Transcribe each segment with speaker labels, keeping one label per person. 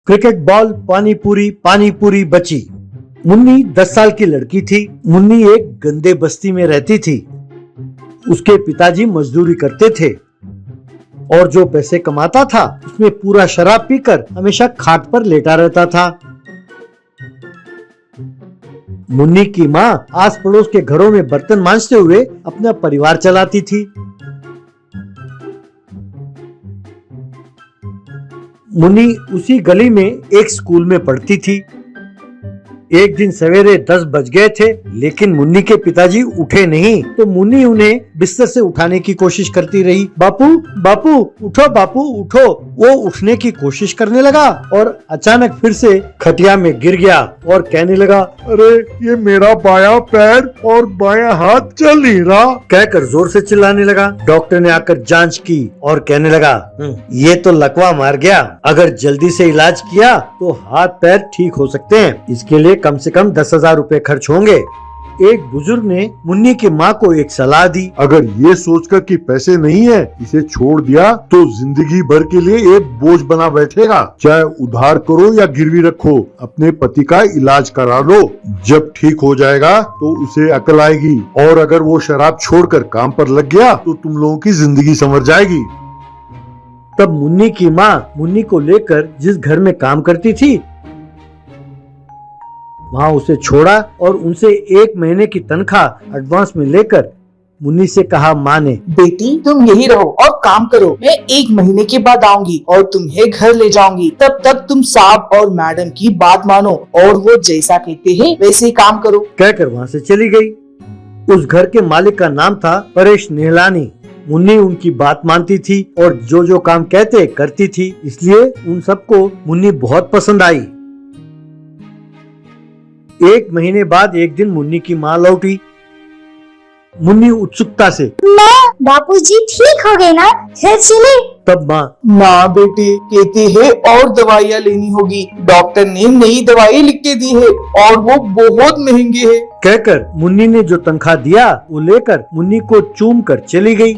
Speaker 1: Cricket ball पानी पूरी बची। मुन्नी 10 साल की लड़की थी। मुन्नी एक गंदे बस्ती में रहती थी। उसके पिताजी मजदूरी करते थे और जो पैसे कमाता था उसमें पूरा शराब पीकर हमेशा खाट पर लेटा रहता था। मुन्नी की माँ आस पड़ोस के घरों में बर्तन मांजते हुए अपना परिवार चलाती थी। मुन्नी उसी गली में एक स्कूल में पढ़ती थी। एक दिन सवेरे 10 बज गए थे, लेकिन मुन्नी के पिताजी उठे नहीं, तो मुन्नी उन्हें बिस्तर से उठाने की कोशिश करती रही। बापू बापू उठो, बापू उठो। वो उठने की कोशिश करने लगा और अचानक फिर से खटिया में गिर गया और कहने लगा,
Speaker 2: अरे ये मेरा बायां पैर और बायां हाथ चल नहीं रहा।
Speaker 1: कहकर जोर से चिल्लाने लगा। डॉक्टर ने आकर जांच की और कहने लगा, ये तो लकवा मार गया। अगर जल्दी से इलाज किया तो हाथ पैर ठीक हो सकते हैं। इसके लिए कम से कम 10,000 रुपए खर्च होंगे। एक बुजुर्ग ने मुन्नी की माँ को एक सलाह दी।
Speaker 2: अगर ये सोचकर कि पैसे नहीं है, इसे छोड़ दिया तो जिंदगी भर के लिए एक बोझ बना बैठेगा। चाहे उधार करो या गिरवी रखो, अपने पति का इलाज करा लो। जब ठीक हो जाएगा तो उसे अकल आएगी, और अगर वो शराब छोड़कर काम पर लग गया तो तुम लोगों की जिंदगी संवर जाएगी।
Speaker 1: तब मुन्नी की माँ मुन्नी को लेकर जिस घर में काम करती थी वहाँ उसे छोड़ा और उनसे 1 महीने की तनख्वाह एडवांस में लेकर मुन्नी से कहा, माँ ने,
Speaker 3: बेटी तुम यही रहो और काम करो। मैं 1 महीने के बाद आऊंगी और तुम्हें घर ले जाऊंगी। तब तक तुम साहब और मैडम की बात मानो और वो जैसा कहते हैं वैसे काम करो।
Speaker 1: कहकर वहाँ से चली गई। उस घर के मालिक का नाम था परेश नेहलानी। मुन्नी उनकी बात मानती थी और जो काम कहते करती थी, इसलिए उन सबको मुन्नी बहुत पसंद आई। 1 महीने बाद एक दिन मुन्नी की माँ लौटी। मुन्नी उत्सुकता से,
Speaker 4: माँ बापूजी ठीक हो गए ना, घर चले?
Speaker 1: तब माँ,
Speaker 3: ना बेटे, कहते हैं और दवाइयाँ लेनी होगी। डॉक्टर ने नई दवाई लिख के दी है और वो बहुत महंगी है।
Speaker 1: कहकर मुन्नी ने जो तनख्वाह दिया वो लेकर मुन्नी को चूम कर चली गई।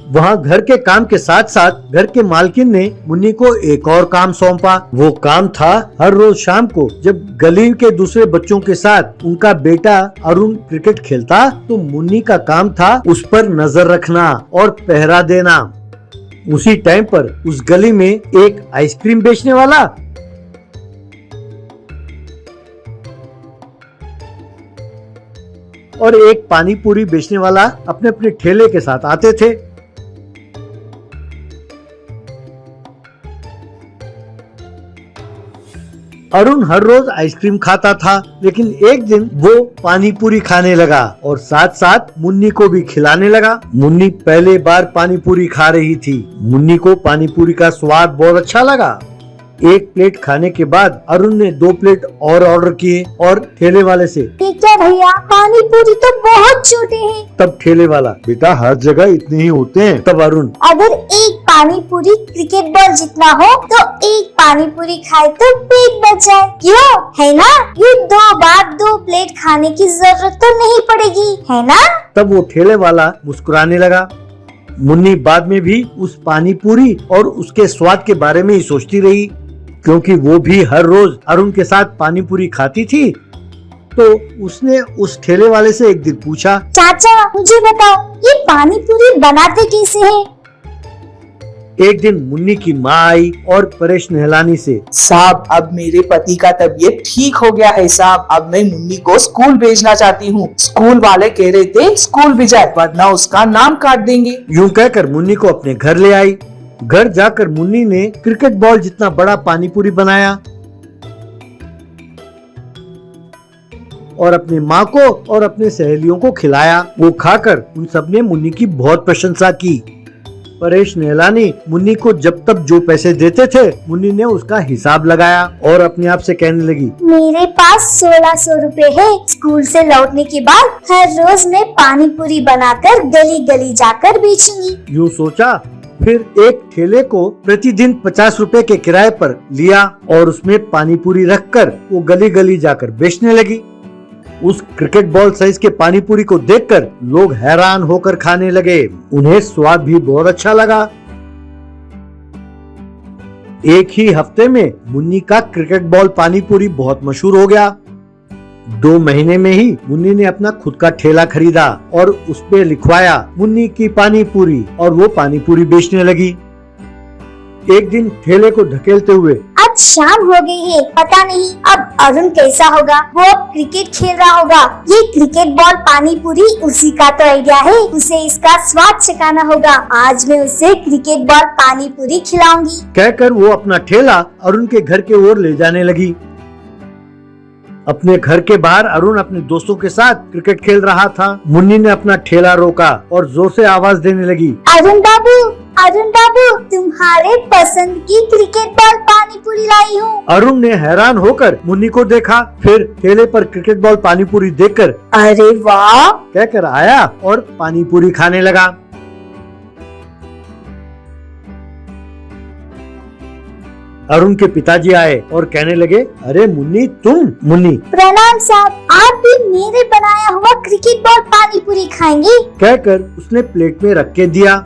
Speaker 1: वहाँ घर के काम के साथ साथ घर के मालकिन ने मुन्नी को एक और काम सौंपा। वो काम था, हर रोज शाम को जब गली के दूसरे बच्चों के साथ उनका बेटा अरुण क्रिकेट खेलता तो मुन्नी का काम था उस पर नजर रखना और पहरा देना। उसी टाइम पर उस गली में एक आइसक्रीम बेचने वाला और एक पानी पूरी बेचने वाला अपने अपने ठेले के साथ आते थे। अरुण हर रोज आइसक्रीम खाता था, लेकिन एक दिन वो पानी पूरी खाने लगा और साथ साथ मुन्नी को भी खिलाने लगा। मुन्नी पहले बार पानी पूरी खा रही थी। मुन्नी को पानी पूरी का स्वाद बहुत अच्छा लगा। 1 प्लेट खाने के बाद अरुण ने 2 प्लेट और ऑर्डर किए और ठेले वाले से,
Speaker 4: ठीक है भैया, पानी पूरी तो बहुत छोटे हैं।
Speaker 1: तब ठेले वाला,
Speaker 2: बेटा हर जगह इतने ही होते हैं।
Speaker 1: तब अरुण,
Speaker 4: अगर एक पानी पूरी क्रिकेट बॉल जितना हो तो एक पानी पूरी खाए तो पेट भर जाए, क्यों है ना? ये 2 बार 2 प्लेट खाने की जरूरत तो नहीं पड़ेगी, है ना?
Speaker 1: तब वो ठेले वाला मुस्कुराने लगा। मुन्नी बाद में भी उस पानी पूरी और उसके स्वाद के बारे में ही सोचती रही, क्योंकि वो भी हर रोज अरुण के साथ पानी पूरी खाती थी। तो उसने उस ठेले वाले से एक दिन पूछा,
Speaker 4: चाचा मुझे बताओ ये पानी पूरी बनाते कैसे हैं?
Speaker 1: एक दिन मुन्नी की माँ आई और परेश नेहलानी से,
Speaker 3: साहब अब मेरे पति का तबीयत ठीक हो गया है साहब। अब मैं मुन्नी को स्कूल भेजना चाहती हूँ। स्कूल वाले कह रहे थे स्कूल भी जाए वरना उसका नाम काट देंगे।
Speaker 1: यूं कहकर मुन्नी को अपने घर ले आई। घर जाकर मुन्नी ने क्रिकेट बॉल जितना बड़ा पानी पूरी बनाया और अपनी माँ को और अपने सहेलियों को खिलाया। वो खाकर उन सब ने मुन्नी की बहुत प्रशंसा की। परेश नेहलानी मुन्नी को जब तब जो पैसे देते थे, मुन्नी ने उसका हिसाब लगाया और अपने आप से कहने लगी,
Speaker 4: मेरे पास 1600 रुपए है। स्कूल से लौटने के बाद हर रोज मैं पानी पूरी बनाकर गली गली जाकर बेचूंगी।
Speaker 1: यूं सोचा। फिर एक ठेले को प्रतिदिन 50 रुपए के किराए पर लिया और उसमें पानी पूरी रखकर वो गली गली जाकर बेचने लगी। उस क्रिकेट बॉल साइज के पानी पूरी को देखकर लोग हैरान होकर खाने लगे। उन्हें स्वाद भी बहुत अच्छा लगा। एक ही हफ्ते में मुन्नी का क्रिकेट बॉल पानी पूरी बहुत मशहूर हो गया। 2 महीने में ही मुन्नी ने अपना खुद का ठेला खरीदा और उस पे लिखवाया मुन्नी की पानी पूरी, और वो पानी पूरी बेचने लगी। एक दिन ठेले को धकेलते हुए,
Speaker 4: अब शाम हो गई है, पता नहीं अब अरुण कैसा होगा। वो अब क्रिकेट खेल रहा होगा। ये क्रिकेट बॉल पानी पूरी उसी का तो आइडिया है। उसे इसका स्वाद चखाना होगा। आज मैं उसे क्रिकेट बॉल पानी पूरी खिलाऊंगी।
Speaker 1: कहकर वो अपना ठेला अरुण के घर के ओर ले जाने लगी। अपने घर के बाहर अरुण अपने दोस्तों के साथ क्रिकेट खेल रहा था। मुन्नी ने अपना ठेला रोका और जोर से आवाज देने लगी,
Speaker 4: अरुण बाबू, तुम्हारे पसंद की क्रिकेट बॉल पानी पूरी लाई हूँ।
Speaker 1: अरुण ने हैरान होकर मुन्नी को देखा, फिर ठेले पर क्रिकेट बॉल पानी पूरी देखकर
Speaker 4: अरे वाह
Speaker 1: कहकर आया और पानी पूरी खाने लगा। अरुण के पिताजी आए और कहने लगे, अरे मुन्नी तुम। मुन्नी
Speaker 4: प्रणाम साहब, आप भी मेरे बनाया हुआ क्रिकेट बॉल पानी पूरी खाएंगे?
Speaker 1: कहकर उसने प्लेट में रख के दिया।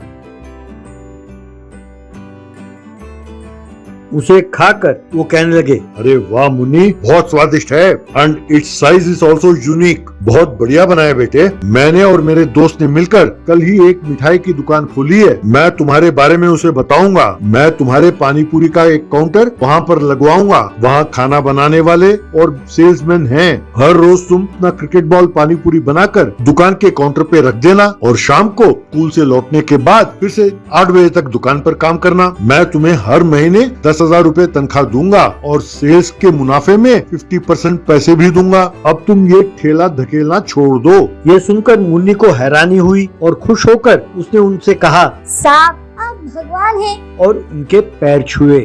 Speaker 1: उसे खाकर वो कहने लगे,
Speaker 2: अरे वाह मुन्नी, बहुत स्वादिष्ट है and it's size is also unique. बहुत बढ़िया बनाया बेटे। मैंने और मेरे दोस्त ने मिलकर कल ही एक मिठाई की दुकान खोली है। मैं तुम्हारे बारे में उसे बताऊंगा। मैं तुम्हारे पानी पूरी का एक काउंटर वहाँ पर लगवाऊंगा। वहाँ खाना बनाने वाले और सेल्समैन हैं। हर रोज तुम अपना क्रिकेट बॉल पानी पूरी बनाकर दुकान के काउंटर पे रख देना और शाम को स्कूल से लौटने के बाद फिर से 8 बजे तक दुकान पर काम करना। मैं तुम्हें हर महीने 10,000 रुपए तनख्वाह दूंगा और सेल्स के मुनाफे में 50% पैसे भी दूंगा। अब तुम ये ठेला धकेलना छोड़ दो।
Speaker 1: ये सुनकर मुन्नी को हैरानी हुई और खुश होकर उसने उनसे कहा,
Speaker 4: साहब आप भगवान हैं।
Speaker 1: और उनके पैर छुए।